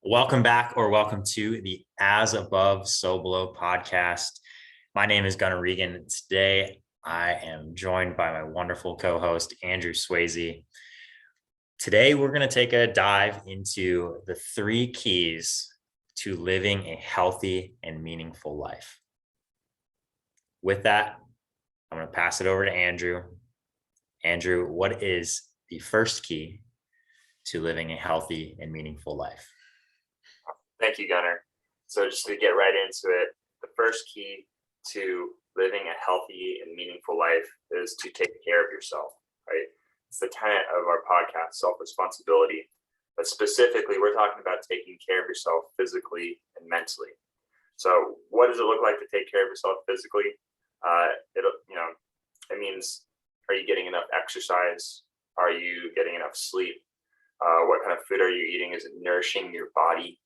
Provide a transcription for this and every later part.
Welcome back or welcome to the As Above, So Below podcast. My name is Gunnar Regan. Today, I am joined by my wonderful co-host, Andrew Swayze. Today, we're going to take a dive into the 3 keys to living a healthy and meaningful life. With that, I'm going to pass it over to Andrew. Andrew, what is the first key to living a healthy and meaningful life? Thank you, Gunnar. So just to get right into it, the first key to living a healthy and meaningful life is to take care of yourself, right? It's the tenet of our podcast, self-responsibility. But specifically, we're talking about taking care of yourself physically and mentally. So what does it look like to take care of yourself physically? It means, are you getting enough exercise? Are you getting enough sleep? What kind of food are you eating? Is it nourishing your body?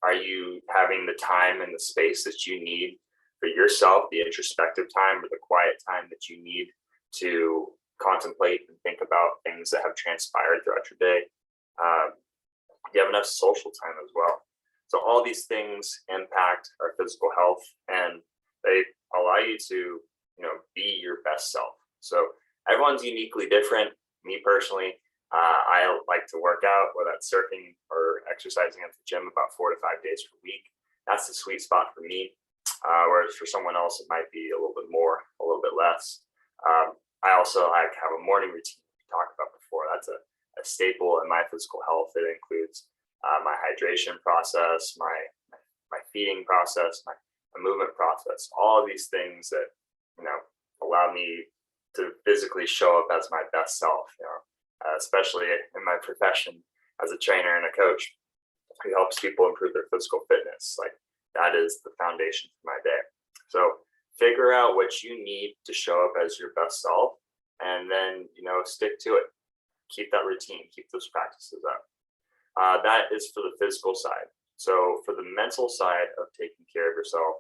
Are you having the time and the space that you need for yourself, the introspective time or the quiet time that you need to contemplate and think about things that have transpired throughout your day? Do you have enough social time as well? So all these things impact our physical health, and they allow you to, be your best self. So everyone's uniquely different. Me personally, I like to work out, whether that's surfing or exercising at the gym about 4 to 5 days per week. That's the sweet spot for me. Whereas for someone else, it might be a little bit more, a little bit less. I also have a morning routine we talked about before. That's a staple in my physical health. It includes my hydration process, my feeding process, my movement process, all of these things that, allow me to physically show up as my best self, especially in my profession as a trainer and a coach who helps people improve their physical fitness. Like, that is the foundation for my day. So figure out what you need to show up as your best self, and then, stick to it. Keep that routine, keep those practices up. That is for the physical side. So for the mental side of taking care of yourself,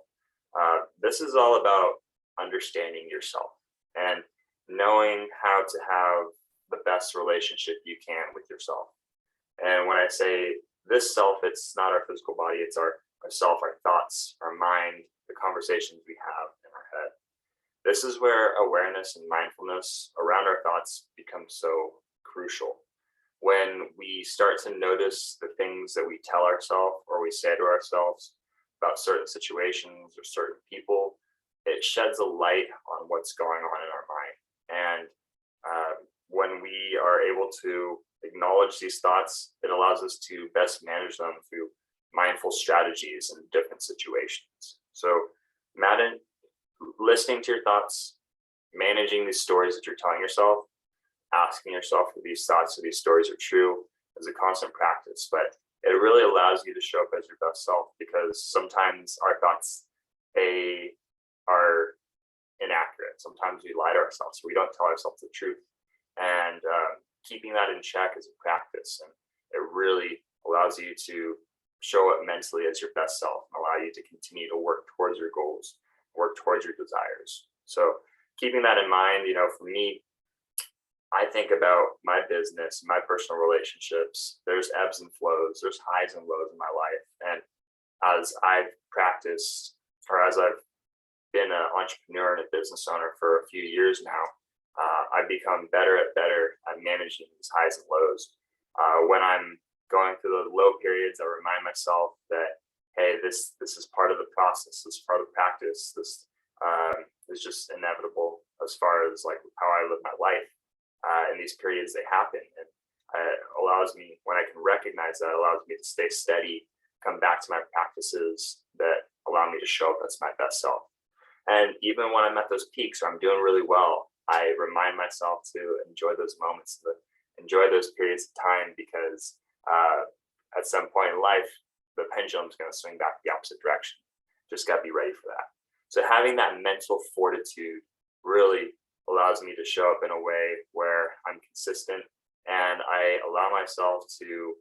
this is all about understanding yourself and knowing how to have the best relationship you can with yourself. And when I say this self, it's not our physical body, it's our self, our thoughts, our mind, the conversations we have in our head. This is where awareness and mindfulness around our thoughts becomes so crucial. When we start to notice the things that we tell ourselves or we say to ourselves about certain situations or certain people, it sheds a light on what's going on in our mind. And when we are able to acknowledge these thoughts, it allows us to best manage them through mindful strategies in different situations. So, Madden, listening to your thoughts, managing these stories that you're telling yourself, asking yourself if these thoughts or these stories are true is a constant practice, but it really allows you to show up as your best self, because sometimes our thoughts, they are inaccurate. Sometimes we lie to ourselves. We don't tell ourselves the truth. And keeping that in check is a practice, and it really allows you to show up mentally as your best self and allow you to continue to work towards your goals, work towards your desires. So keeping that in mind, for me, I think about my business, my personal relationships. There's ebbs and flows, there's highs and lows in my life. And as I've practiced, or as I've been an entrepreneur and a business owner for a few years now, I've become better at managing these highs and lows. When I'm going through the low periods, I remind myself that, hey, this is part of the process, this is part of the practice. This is just inevitable as far as like how I live my life. In these periods, they happen, and allows me, when I can recognize that, allows me to stay steady, come back to my practices that allow me to show up as my best self. And even when I'm at those peaks or I'm doing really well, I remind myself to enjoy those moments, to enjoy those periods of time, because at some point in life, the pendulum's going to swing back the opposite direction. Just got to be ready for that. So having that mental fortitude really allows me to show up in a way where I'm consistent, and I allow myself to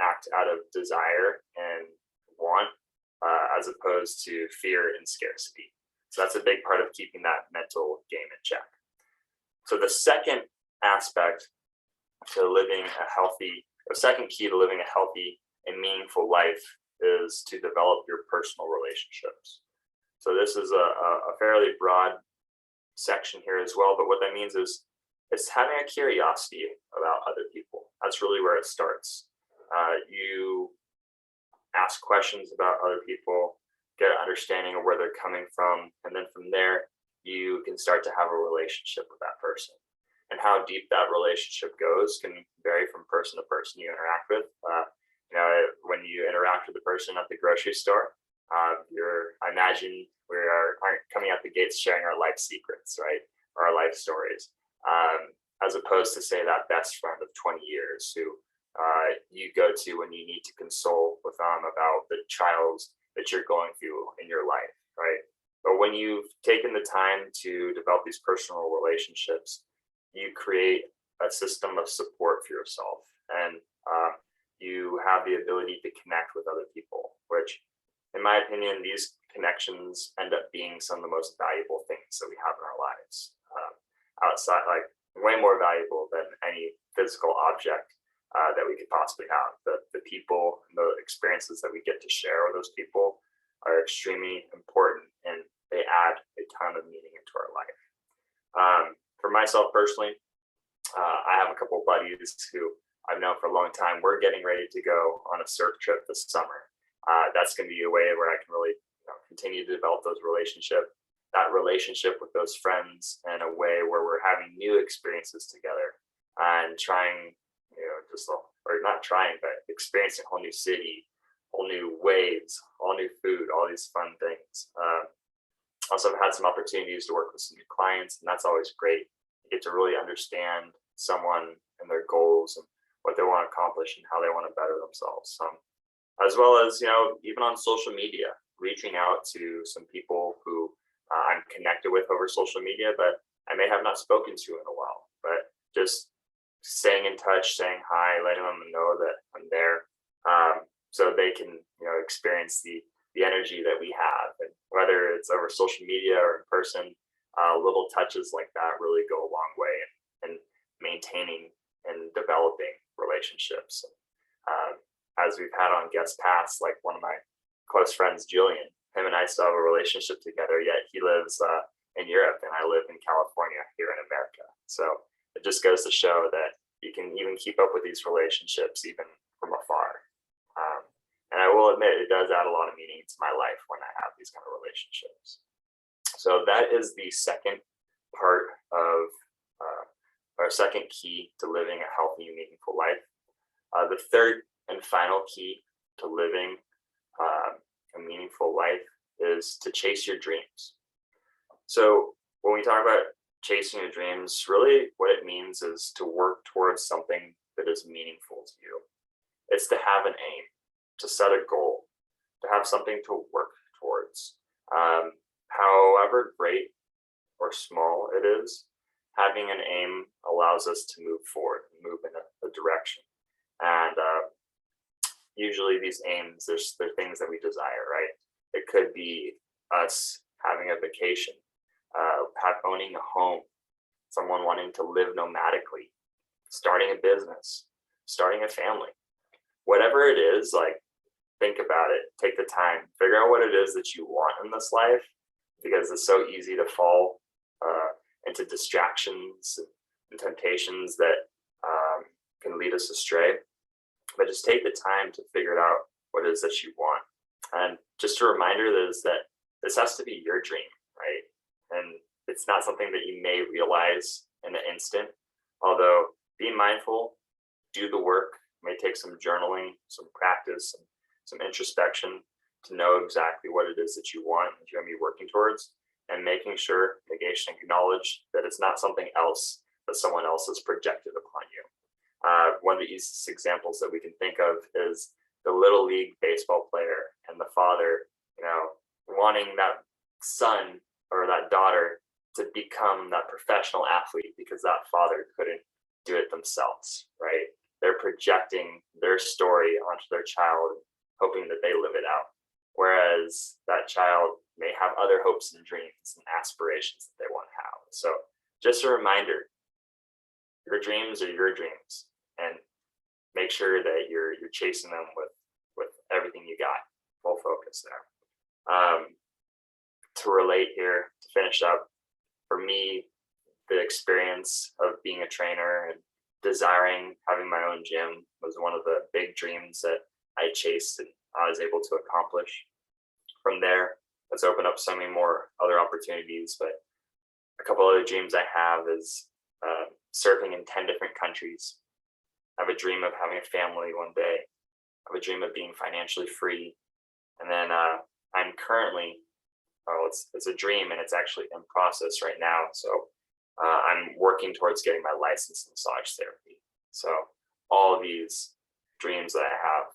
act out of desire and want, as opposed to fear and scarcity. So that's a big part of keeping that mental game in check. So the second aspect to living a healthy, or second key to living a healthy a meaningful life is to develop your personal relationships. So this is a fairly broad section here as well, but what that means is it's having a curiosity about other people. That's really where it starts. You ask questions about other people, get an understanding of where they're coming from, and then from there, you can start to have a relationship with that person. And how deep that relationship goes can vary from person to person you interact with. When you interact with the person at the grocery store, I imagine aren't coming out the gates sharing our life secrets, right, or our life stories, as opposed to say that best friend of 20 years who you go to when you need to console with them about the trials that you're going through in your life, right? But when you've taken the time to develop these personal relationships, you create a system of support for yourself, and you have the ability to connect with other people, which, in my opinion, these connections end up being some of the most valuable things that we have in our lives. Outside, like way more valuable than any physical object that we could possibly have. The people and the experiences that we get to share with those people are extremely important, and they add a ton of meaning into our life. For myself personally, I have a couple of buddies who I've known for a long time. We're getting ready to go on a surf trip this summer. That's going to be a way where I can really continue to develop that relationship with those friends in a way where we're having new experiences together and trying, or not trying, but experiencing a whole new city, whole new waves, all new food, all these fun things. Also, I've had some opportunities to work with some new clients, and that's always great. You get to really understand someone and their goals and what they want to accomplish and how they want to better themselves. As well as, even on social media, reaching out to some people who I'm connected with over social media, but I may have not spoken to in a while. But just staying in touch, saying hi, letting them know that I'm there, so they can, experience the energy that we have. And whether it's over social media or in person, little touches like that really go a long way in maintaining and developing relationships. As we've had on guest past, like one of my close friends, Julian, him and I still have a relationship together, yet he lives in Europe and I live in California here in America. So it just goes to show that you can even keep up with these relationships even from afar. And I will admit, it does add a lot of meaning to my life when I have these kind of relationships. So that is the second part of our second key to living a healthy and meaningful life. The third and final key to living a meaningful life is to chase your dreams. So when we talk about chasing your dreams, really what it means is to work towards something that is meaningful to you. It's to have an aim, to set a goal, to have something to work towards. However great or small it is, having an aim allows us to move forward, move in a direction. And usually these aims, they're things that we desire, right? It could be us having a vacation, owning a home, someone wanting to live nomadically, starting a business, starting a family. Whatever it is, like, think about it, take the time, figure out what it is that you want in this life, because it's so easy to fall into distractions and temptations that can lead us astray. But just take the time to figure out what it is that you want. And just a reminder that this has to be your dream, right? And it's not something that you may realize in an instant. Although be mindful, do the work, it may take some journaling, some practice, some introspection to know exactly what it is that you want, that you're going to be working towards, and making sure, negation, acknowledge that it's not something else that someone else has projected upon you. One of the easiest examples that we can think of is the little league baseball player and the father, wanting that son or that daughter to become that professional athlete because that father couldn't do it themselves, right? They're projecting their story onto their child, hoping that they live it out. Whereas that child may have other hopes and dreams and aspirations that they want to have. So just a reminder, your dreams are your dreams, and make sure that you're chasing them with got full focus there. To relate here, to finish up, for me, the experience of being a trainer and desiring having my own gym was one of the big dreams that I chased and I was able to accomplish. From there, let's open up so many more other opportunities. But a couple other dreams I have is surfing in 10 different countries. I have a dream of having a family one day. I have a dream of being financially free. And then I'm currently, it's a dream and it's actually in process right now. So I'm working towards getting my license in massage therapy. So all of these dreams that I have,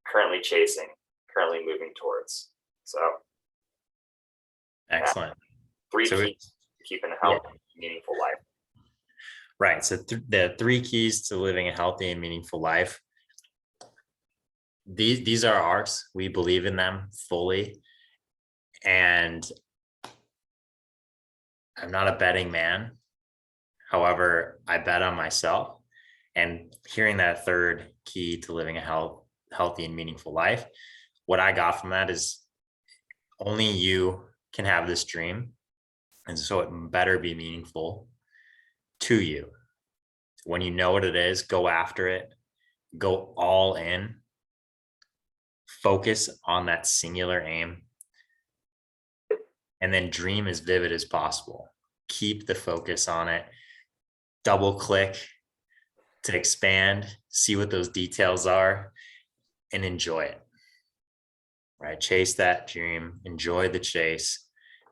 currently chasing, currently moving towards. So Excellent. Yeah. Three So keys to keeping a healthy, meaningful life. Right. So the three keys to living a healthy and meaningful life. These are ours. We believe in them fully. And I'm not a betting man. However, I bet on myself. And hearing that third key to living a healthy and meaningful life, what I got from that is only you can have this dream. And so it better be meaningful to you. When you know what it is, go after it, go all in, focus on that singular aim, and then dream as vivid as possible. Keep the focus on it, double click to expand, see what those details are, and enjoy it. Right? Chase that dream, enjoy the chase,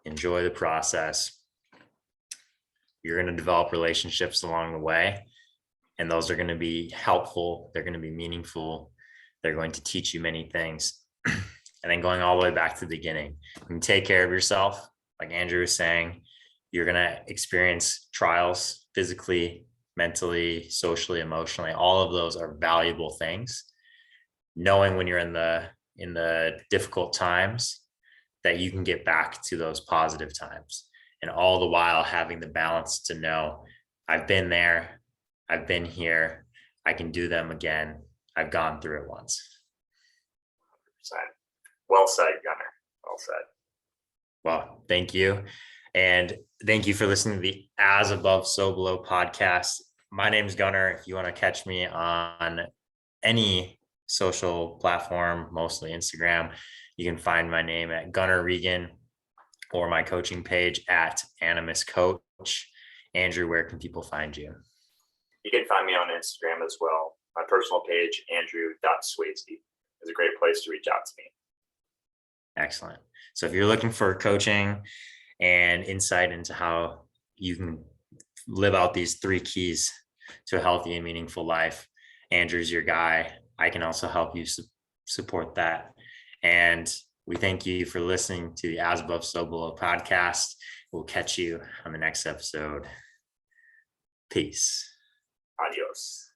enjoy the process. You're going to develop relationships along the way, and those are going to be helpful. They're going to be meaningful. They're going to teach you many things. And then going all the way back to the beginning, when you take care of yourself, like Andrew was saying, you're going to experience trials physically, mentally, socially, emotionally. All of those are valuable things. Knowing when you're in the difficult times that you can get back to those positive times, and all the while having the balance to know I've been there, I've been here, I can do them again. I've gone through it once. 100%. Well said, Gunnar. Well said. Well, thank you. And thank you for listening to the As Above, So Below podcast. My name is Gunnar. If you want to catch me on any social platform, mostly Instagram, you can find my name at Gunnar Regan or my coaching page at Animus Coach. Andrew, where can people find you? You can find me on Instagram as well. My personal page, andrew.swayze, is a great place to reach out to me. Excellent. So if you're looking for coaching and insight into how you can live out these three keys to a healthy and meaningful life, Andrew's your guy. I can also help you support that. And we thank you for listening to the As Above, So Below podcast. We'll catch you on the next episode. Peace. Adios.